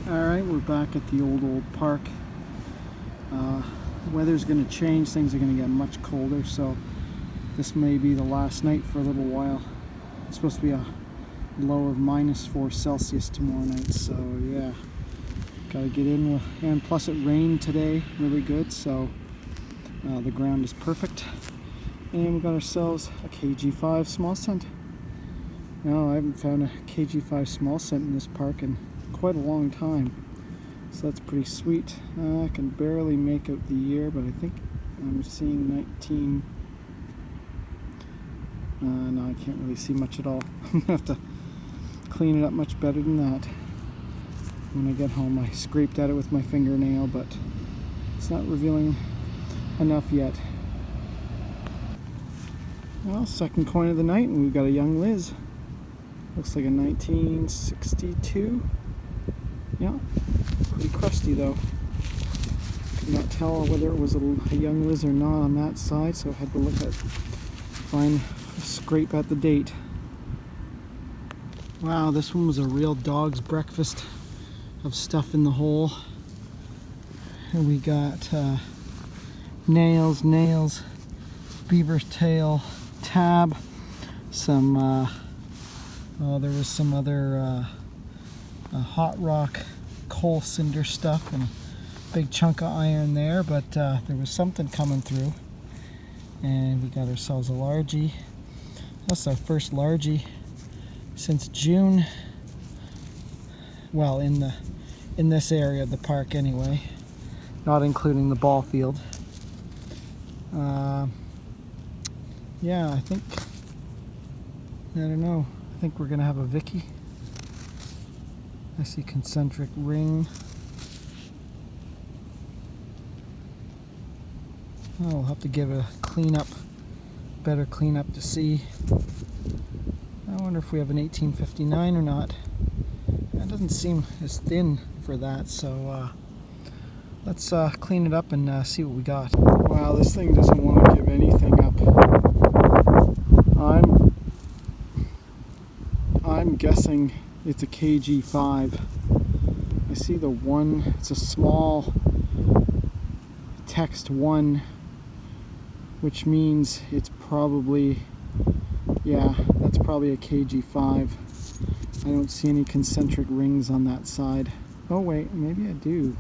Alright, we're back at the old park. Weather's going to change, things are going to get much colder, so this may be the last night for a little while. It's supposed to be a low of -4 Celsius tomorrow night, so yeah, gotta get in with, and plus it rained today really good, so the ground is perfect. And we got ourselves a KG5 small scent. No, I haven't found a KG5 small scent in this park in quite a long time, so that's pretty sweet. I can barely make out the year, but I think I'm seeing 19. No, I can't really see much at all. I'm gonna have to clean it up much better than that. When I get home, I scraped at it with my fingernail, but it's not revealing enough yet. Well, second coin of the night, and we've got a young Liz. Looks like a 1962. Yeah, pretty crusty though. Could not tell whether it was a young Liz or not on that side, so I had to look at, scrape at the date. Wow, this one was a real dog's breakfast of stuff in the hole. And we got nails, beaver's tail, tab, some, there was some other hot rock coal cinder stuff and a big chunk of iron there, but there was something coming through. And we got ourselves a largie. That's our first largie since June. Well, in this area of the park anyway, not including the ball field. Yeah, I don't know. I think we're gonna have a Vicky. I see concentric ring. I'll have to give it a better cleanup to see. I wonder if we have an 1859 or not. That doesn't seem as thin for that, so let's clean it up and see what we got. Wow, this thing doesn't want to give anything up. I'm guessing it's a KG5. I see the 1, it's a small text 1, which means it's probably, yeah, that's probably a KG5. I don't see any concentric rings on that side. Oh wait, maybe I do.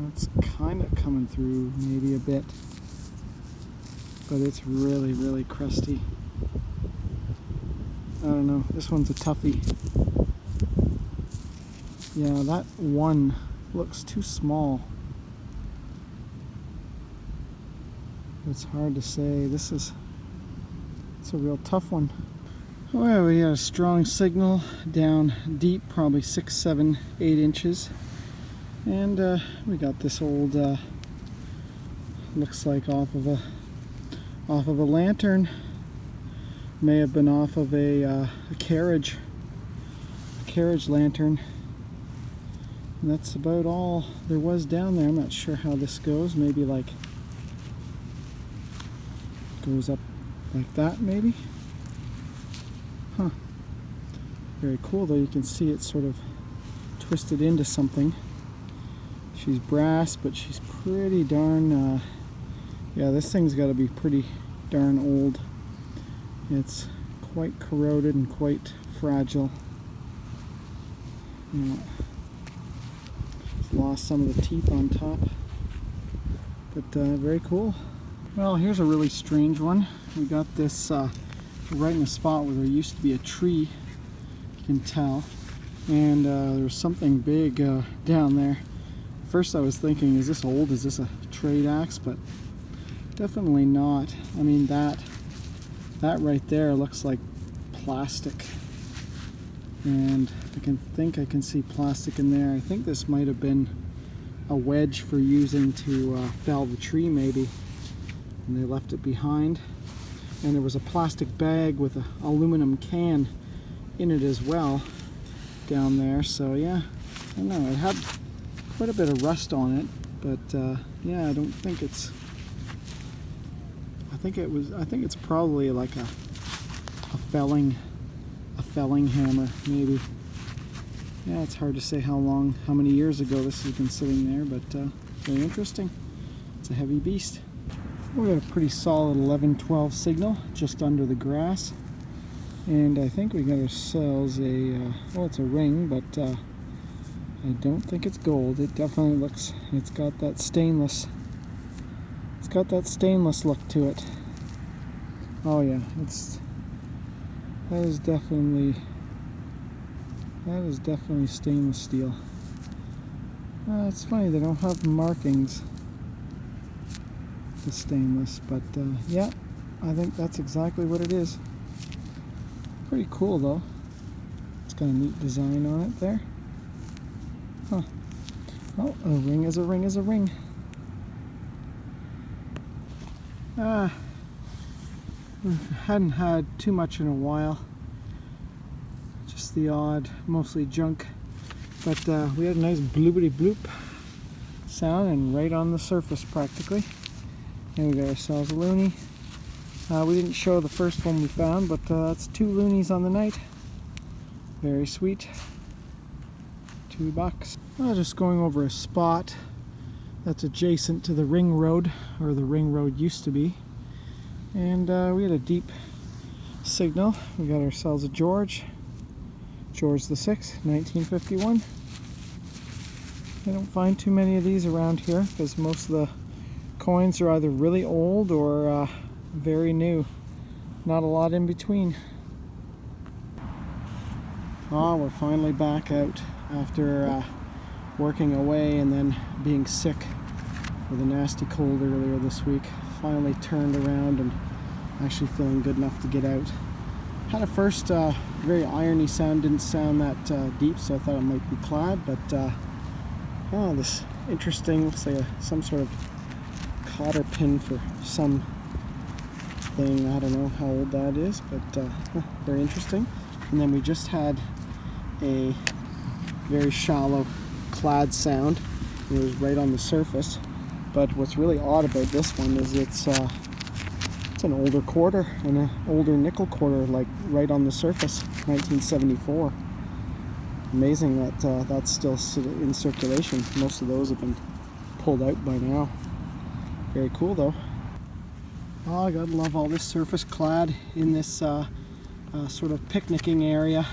It's kind of coming through maybe a bit, but it's really, really crusty. I don't know, this one's a toughie. Yeah, that 1 looks too small. It's hard to say. It's a real tough one. Well, we got a strong signal down deep, probably 6, 7, 8 inches. And we got this old, looks like off of a lantern. May have been off of a carriage lantern. And that's about all there was down there. I'm not sure how this goes. Maybe like goes up like that, maybe. Huh. Very cool though. You can see it sort of twisted into something. She's brass, but she's pretty darn, yeah, this thing's got to be pretty darn old. It's quite corroded and quite fragile. Yeah. It's lost some of the teeth on top, but very cool. Well, here's a really strange one. We got this right in a spot where there used to be a tree, you can tell, and there's something big down there. First I was thinking, is this old? Is this a trade axe? But definitely not. I mean, that right there looks like plastic, and I can see plastic in there. I think this might have been a wedge for using to fell the tree maybe, and they left it behind. And there was a plastic bag with an aluminum can in it as well down there. So yeah, I don't know, it had quite a bit of rust on it, but yeah, I don't think it's, I think it's probably like a felling hammer, maybe. Yeah, it's hard to say how many years ago this has been sitting there, but very interesting. It's a heavy beast. We got a pretty solid 11-12 signal just under the grass, and I think we got ourselves a well, it's a ring, but I don't think it's gold. It definitely looks, it's got that stainless look to it. Oh yeah, that is definitely stainless steel. It's funny they don't have markings, the stainless, but yeah, I think that's exactly what it is. Pretty cool though. It's got a neat design on it there. Huh. Well, a ring is a ring is a ring. We hadn't had too much in a while. Just the odd, mostly junk. But we had a nice bloopity bloop sound, and right on the surface practically. And we got ourselves a loony. We didn't show the first one we found, but that's 2 loonies on the night. Very sweet. $2. Just going over a spot that's adjacent to the ring road, or the ring road used to be. And we had a deep signal. We got ourselves a George the 6th, 1951. I don't find too many of these around here because most of the coins are either really old or very new. Not a lot in between. We're finally back out after working away and then being sick with a nasty cold earlier this week. Finally turned around and actually feeling good enough to get out. Had a first very irony sound, didn't sound that deep, so I thought it might be clad, but oh, this interesting, looks like some sort of cotter pin for some thing. I don't know how old that is, but very interesting. And then we just had a very shallow clad sound. It was right on the surface. But what's really odd about this one is it's an older quarter, and an older nickel quarter, like right on the surface, 1974. Amazing that that's still in circulation. Most of those have been pulled out by now. Very cool though. Oh, I gotta love all this surface clad in this sort of picnicking area.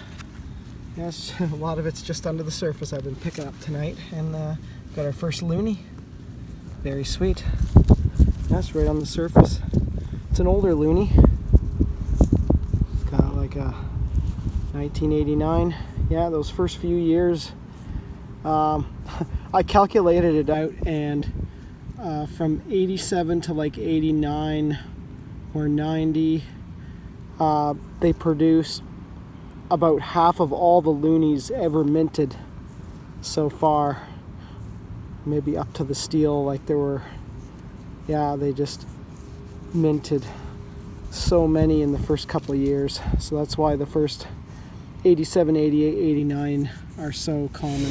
Yes, a lot of it's just under the surface I've been picking up tonight, and got our first loony. Very sweet. That's right on the surface. It's an older loony. Got like a 1989. Yeah, those first few years. I calculated it out, and from 87 to like 89 or 90, they produced about half of all the loonies ever minted so far. Maybe up to the steel, like there were, yeah, they just minted so many in the first couple of years. So that's why the first 87, 88, 89 are so common.